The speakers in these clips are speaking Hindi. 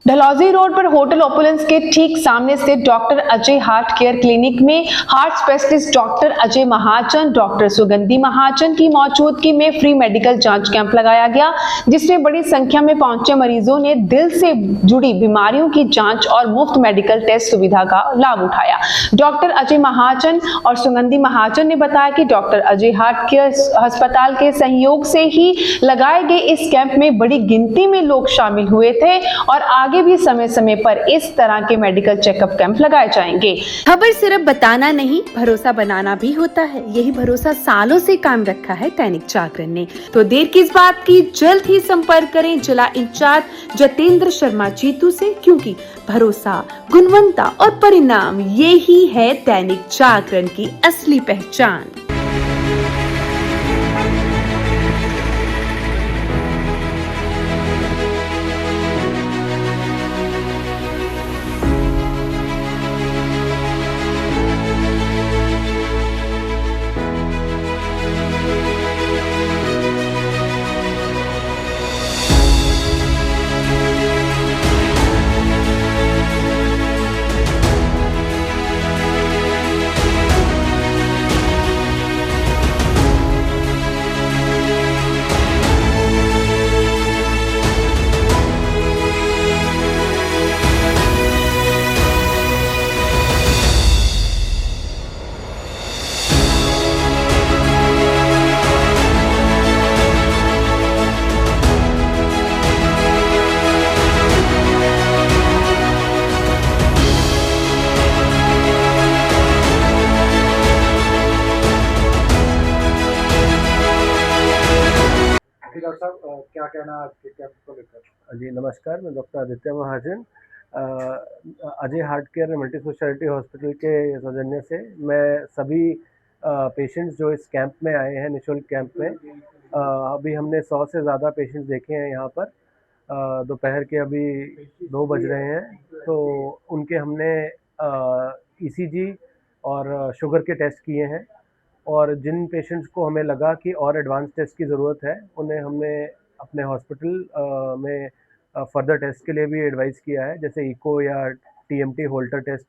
डलहौजी रोड पर होटल ओपुलेंस के ठीक सामने से doctor Ajay heart care clinic में heart specialist doctor Ajay Mahajan, doctor सुगंधी महाजन की मौजूदगी में फ्री मेडिकल जांच कैंप लगाया गया, जिसमें बड़ी संख्या में पहुंचे मरीजों ने दिल से जुड़ी बीमारियों की जांच और मुफ्त मेडिकल टेस्ट सुविधा का लाभ उठाया। डॉक्टर अजय महाजन और सुगंधी महाजन ने बताया कि डॉक्टर अजय हार्ट केयर अस्पताल के सहयोग से ही लगाए गए इस कैंप में बड़ी गिनती में लोग शामिल हुए थे और आगे भी समय समय पर इस तरह के मेडिकल चेकअप कैंप लगाए जाएंगे। खबर सिर्फ बताना नहीं, भरोसा बनाना भी होता है। यही भरोसा सालों से कायम रखा है दैनिक जागरण ने। तो देर किस बात की, जल्द ही संपर्क करें जिला इंचार्ज जतेंद्र शर्मा जीतू से, क्योंकि भरोसा, गुणवत्ता और परिणाम ये ही है दैनिक जागरण की असली पहचान। डॉक्टर साहब, क्या कहना है आज के कैंप को लेकर? जी नमस्कार, मैं doctor Aditya Mahajan Ajay heart care multi speciality hospital के सौजन्य से मैं सभी पेशेंट्स जो इस कैंप में आए हैं, निःशुल्क कैंप में, अभी हमने 100 से ज़्यादा पेशेंट्स देखे हैं यहाँ पर। दोपहर के अभी 2 बज रहे हैं, तो उनके हमने ईसीजी और शुगर के टेस्ट किए हैं, और जिन पेशेंट्स को हमें लगा कि और एडवांस टेस्ट की ज़रूरत है, उन्हें हमने अपने हॉस्पिटल में फर्दर टेस्ट के लिए भी एडवाइस किया है, जैसे इको या टीएमटी होल्टर टेस्ट।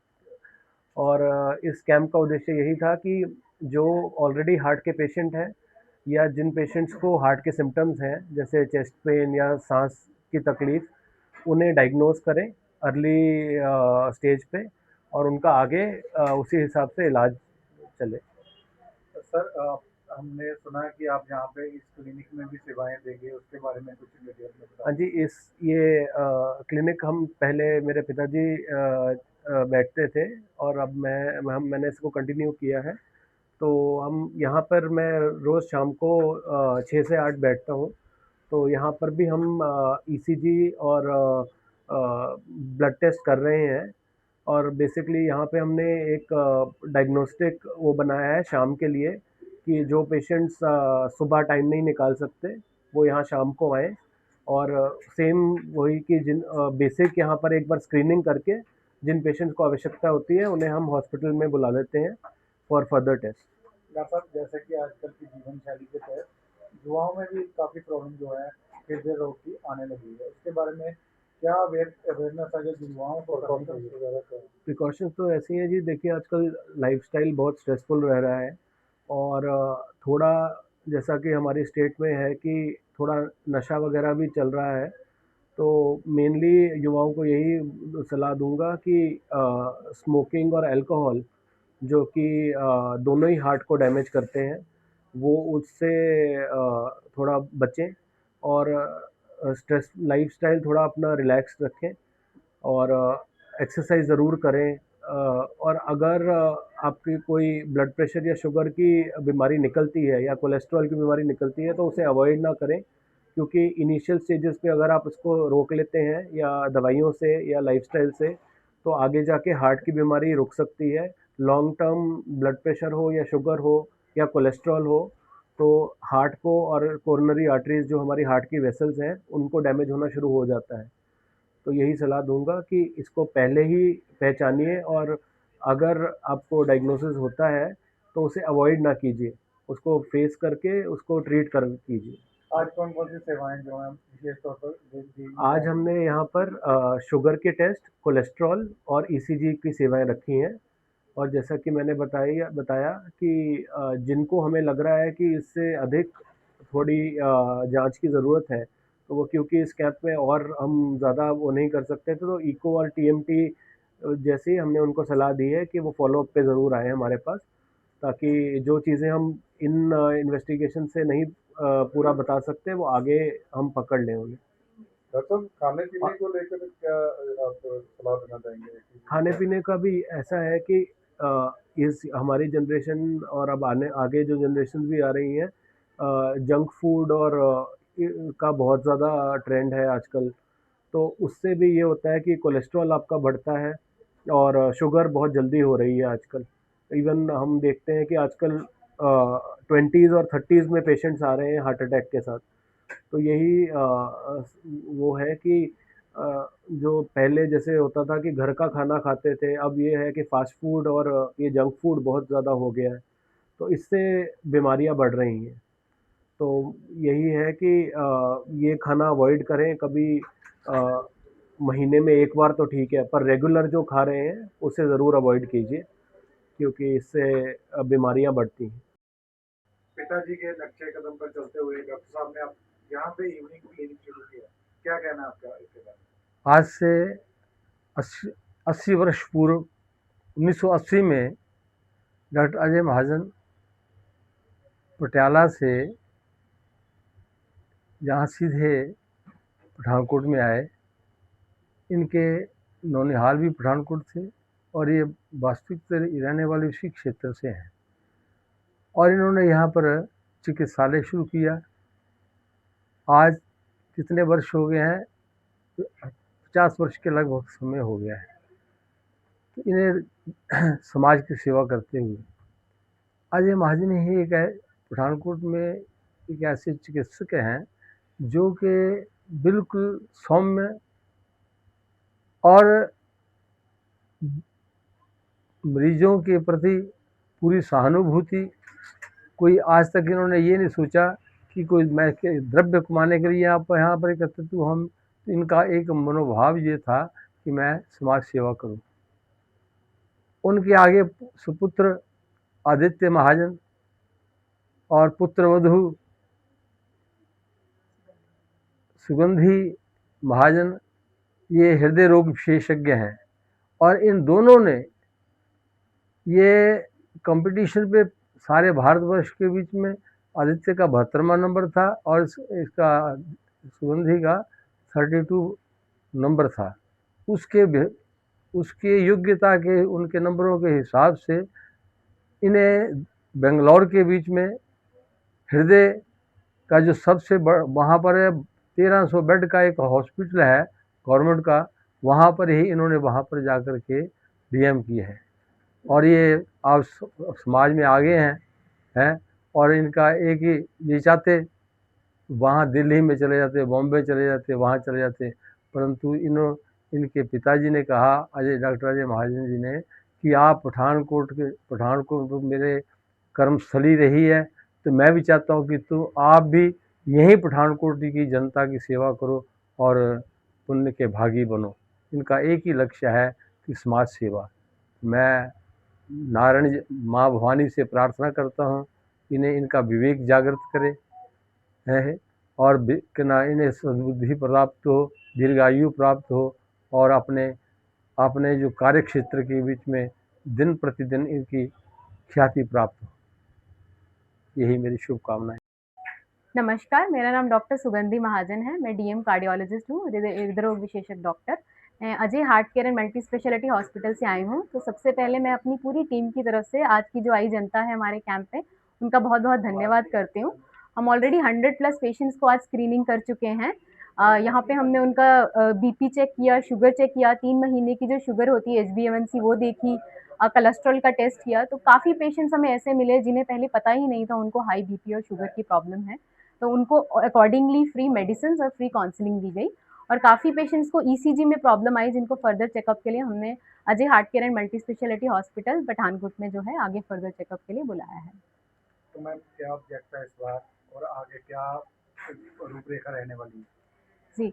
और इस कैंप का उद्देश्य यही था कि जो ऑलरेडी हार्ट के पेशेंट हैं या जिन पेशेंट्स को हार्ट के सिम्टम्स हैं, जैसे चेस्ट पेन या सांस की तकलीफ़, उन्हें डायग्नोज करें अर्ली स्टेज पे, और उनका आगे उसी हिसाब से इलाज चले। सर, हमने सुना है कि आप यहाँ पे इस क्लिनिक में भी सेवाएं देंगे, उसके बारे में कुछ डिटेल में बताएं। हाँ जी, ये क्लिनिक हम पहले मेरे पिताजी बैठते थे, और अब मैंने इसको कंटिन्यू किया है। तो हम यहाँ पर मैं रोज़ शाम को 6 से 8 बैठता हूँ। तो यहाँ पर भी हम ईसीजी और ब्लड टेस्ट कर रहे हैं, और बेसिकली यहाँ पे हमने एक डायग्नोस्टिक वो बनाया है शाम के लिए, कि जो पेशेंट्स सुबह टाइम नहीं निकाल सकते वो यहाँ शाम को आएँ, और सेम वही कि जिन बेसिक यहाँ पर एक बार स्क्रीनिंग करके जिन पेशेंट्स को आवश्यकता होती है उन्हें हम हॉस्पिटल में बुला लेते हैं फॉर फर्दर टेस्ट। डॉक्टर साहब, जैसे कि आजकल की जीवन शैली के तहत युवाओं में भी काफ़ी प्रॉब्लम जो है हृदय रोग की आने लगी है, उसके बारे में क्या अवेयरनेस है जो युवाओं को प्रिकॉशंस तो ऐसी हैं जी, देखिए आजकल लाइफस्टाइल बहुत स्ट्रेसफुल रह रहा है, और थोड़ा जैसा कि हमारी स्टेट में है कि थोड़ा नशा वगैरह भी चल रहा है। तो मेनली युवाओं को यही सलाह दूंगा कि स्मोकिंग और अल्कोहल, जो कि दोनों ही हार्ट को डैमेज करते हैं, वो उससे थोड़ा बचें, और स्ट्रेस लाइफस्टाइल थोड़ा अपना रिलैक्स रखें, और एक्सरसाइज ज़रूर करें। और अगर आपकी कोई ब्लड प्रेशर या शुगर की बीमारी निकलती है या कोलेस्ट्रॉल की बीमारी निकलती है, तो उसे अवॉइड ना करें, क्योंकि इनिशियल स्टेजेस पे अगर आप उसको रोक लेते हैं या दवाइयों से या लाइफस्टाइल से, तो आगे जाके हार्ट की बीमारी रुक सकती है। लॉन्ग टर्म ब्लड प्रेशर हो या शुगर हो या कोलेस्ट्रॉल हो, तो हार्ट को और कोरोनरी आर्टरीज जो हमारी हार्ट की वेसल्स हैं, उनको डैमेज होना शुरू हो जाता है। तो यही सलाह दूंगा कि इसको पहले ही पहचानिए, और अगर आपको डायग्नोसिस होता है तो उसे अवॉइड ना कीजिए, उसको फेस करके उसको ट्रीट कर कीजिए। आज कौन कौन सी सेवाएं जो हैं विशेष तौर पर दी आज हमने यहाँ पर शुगर के टेस्ट, कोलेस्ट्रॉल और ईसीजी की सेवाएं रखी हैं। और जैसा कि मैंने बताया कि जिनको हमें लग रहा है कि इससे अधिक थोड़ी जांच की ज़रूरत है, तो वो क्योंकि इस कैंप में और हम ज़्यादा वो नहीं कर सकते थे, तो इको और टीएमटी जैसे ही हमने उनको सलाह दी है कि वो फॉलोअप पे ज़रूर आए हमारे पास, ताकि जो चीज़ें हम इन इन्वेस्टिगेशन से नहीं पूरा बता सकते, वो आगे हम पकड़ लें उन्हें। डॉक्टर साहब, खाने पीने को लेकर क्या आप सलाह देना चाहेंगे? खाने पीने का भी ऐसा है कि इस हमारी जनरेशन और अब आगे जो जनरेशन भी आ रही हैं, जंक फूड और का बहुत ज़्यादा ट्रेंड है आजकल। तो उससे भी ये होता है कि कोलेस्ट्रॉल आपका बढ़ता है और शुगर बहुत जल्दी हो रही है आजकल। इवन हम देखते हैं कि आजकल 20s और 30s में पेशेंट्स आ रहे हैं हार्ट अटैक के साथ। तो यही वो है कि जो पहले जैसे होता था कि घर का खाना खाते थे, अब ये है कि फ़ास्ट फ़ूड और ये जंक फूड बहुत ज़्यादा हो गया है, तो इससे बीमारियां बढ़ रही हैं। तो यही है कि ये खाना अवॉइड करें। कभी महीने में एक बार तो ठीक है, पर रेगुलर जो खा रहे हैं उसे ज़रूर अवॉइड कीजिए, क्योंकि इससे बीमारियां बढ़ती हैं। पिताजी के नक्शे कदम पर चलते हुए डॉक्टर साहब ने आप यहाँ पे इवनिंग क्लिनिक शुरू किया, क्या कहना है आपका इसके बारे में? आज से 80 वर्ष पूर्व 1980 में डॉक्टर अजय महाजन पटियाला से यहाँ सीधे पठानकोट में आए। इनके नौनिहाल भी पठानकोट थे और ये वास्तविक रहने वाले उसी क्षेत्र से हैं, और इन्होंने यहाँ पर चिकित्सालय शुरू किया। आज कितने वर्ष हो गए हैं? 50 वर्ष के लगभग समय हो गया है। तो इन्हें समाज की सेवा करते हुए अजय महाजन ही एक पठानकोट में एक ऐसे चिकित्सक हैं जो कि बिल्कुल सौम्य और मरीजों के प्रति पूरी सहानुभूति। कोई आज तक इन्होंने ये नहीं सोचा कि कोई मैं द्रव्य कमाने के लिए यहाँ पर एकत्रित हूँ हम। तो इनका एक मनोभाव ये था कि मैं समाज सेवा करूँ। उनके आगे सुपुत्र आदित्य महाजन और पुत्र वधू सुगंधी महाजन ये हृदय रोग विशेषज्ञ हैं, और इन दोनों ने ये कंपटीशन पे सारे भारतवर्ष के बीच में आदित्य का 72वां नंबर था और इसका सुगंधी का 32 नंबर था। उसके योग्यता के उनके नंबरों के हिसाब से इन्हें बेंगलोर के बीच में हृदय का जो सबसे वहाँ पर 1300 बेड का एक हॉस्पिटल है गवर्नमेंट का, वहाँ पर ही इन्होंने वहाँ पर जाकर के डीएम की है। और ये आप समाज में आगे हैं और इनका एक ही ये चाहते वहाँ दिल्ली में चले जाते, बॉम्बे चले जाते, वहाँ चले जाते, परंतु इनके पिताजी ने कहा डॉक्टर अजय महाजन जी ने कि आप पठानकोट मेरे कर्मस्थली रही है, तो मैं भी चाहता हूँ कि आप भी यहीं पठानकोट की जनता की सेवा करो और पुण्य के भागी बनो। इनका एक ही लक्ष्य है कि समाज सेवा। मैं नारायण माँ भवानी से प्रार्थना करता हूँ इन्हें इनका विवेक जागृत करे है और इन्हें सद्बुद्धि प्राप्त हो, दीर्घायु प्राप्त हो और अपने जो कार्य क्षेत्र के बीच में दिन प्रतिदिन इनकी ख्याति प्राप्त हो। यही मेरी शुभकामनाएं। नमस्कार, मेरा नाम डॉक्टर सुगंधी महाजन है। मैं डीएम कार्डियोलॉजिस्ट हूँ, हृदय रोग विशेषज्ञ डॉक्टर। मैं Ajay heart care and multi speciality hospital से आई हूँ। तो सबसे पहले मैं अपनी पूरी टीम की तरफ से आज की जो आई जनता है हमारे कैंप पे, उनका बहुत बहुत धन्यवाद करती हूँ। हम ऑलरेडी 100+ पेशेंट्स को आज स्क्रीनिंग कर चुके हैं। यहाँ पे हमने उनका बीपी चेक किया, शुगर चेक किया, 3 महीने की जो शुगर होती है HbA1c वो देखी, कोलेस्ट्रॉल का टेस्ट किया। तो काफ़ी पेशेंट्स हमें ऐसे मिले जिन्हें पहले पता ही नहीं था उनको हाई बीपी और शुगर की प्रॉब्लम है, तो उनको अकॉर्डिंगली फ्री मेडिसिन और फ्री काउंसलिंग दी गई। और काफ़ी पेशेंट्स को ईसीजी में प्रॉब्लम आई, जिनको फर्दर चेकअप के लिए हमने Ajay heart care and multi speciality hospital Pathankot में जो है आगे फर्दर चेकअप के लिए बुलाया है। तो मैम क्या ऑब्जेक्ट है इस बार और आगे क्या रूपरेखा रहने वाली है? जी।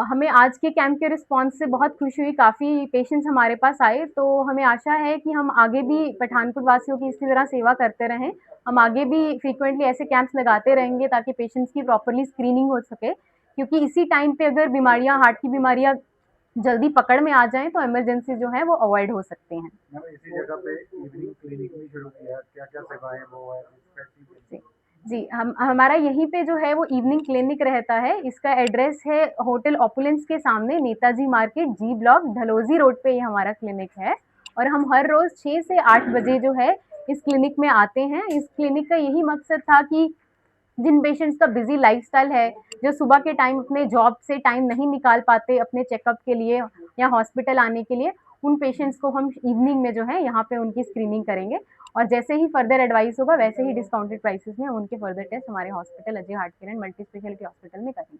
हमें आज के कैंप के रिस्पॉन्स से बहुत खुशी हुई, काफ़ी पेशेंट्स हमारे पास आए, तो हमें आशा है कि हम आगे भी पठानकोट वासियों की इसी तरह सेवा करते रहें। हम आगे भी फ्रीक्वेंटली ऐसे कैंप्स लगाते रहेंगे ताकि पेशेंट्स की प्रॉपर्ली स्क्रीनिंग हो सके, क्योंकि इसी टाइम पे अगर बीमारियाँ, हार्ट की बीमारियाँ जल्दी पकड़ में आ जाएँ, तो इमरजेंसी जो है वो अवॉइड हो सकते हैं। मैम इसी जगह पे इवनिंग क्लिनिक भी शुरू किया है, क्या-क्या सेवाएँ वो है जी, जी, हम हमारा यहीं पे जो है वो इवनिंग क्लिनिक रहता है। इसका एड्रेस है होटल ओपुलेंस के सामने, नेताजी मार्केट, जी ब्लॉक, ढलोजी रोड पे ये हमारा क्लिनिक है। और हम हर रोज़ 6 से 8 बजे जो है इस क्लिनिक में आते हैं। इस क्लिनिक का यही मकसद था कि जिन पेशेंट्स का बिज़ी लाइफ़स्टाइल है, जो सुबह के टाइम अपने जॉब से टाइम नहीं निकाल पाते अपने चेकअप के लिए या हॉस्पिटल आने के लिए, उन पेशेंट्स को हम इवनिंग में जो है यहाँ पे उनकी स्क्रीनिंग करेंगे और जैसे ही फर्दर एडवाइस होगा वैसे ही डिस्काउंटेड प्राइसेज़ में उनके फर्दर टेस्ट हमारे hospital Ajay heart care and multi speciality hospital में करेंगे।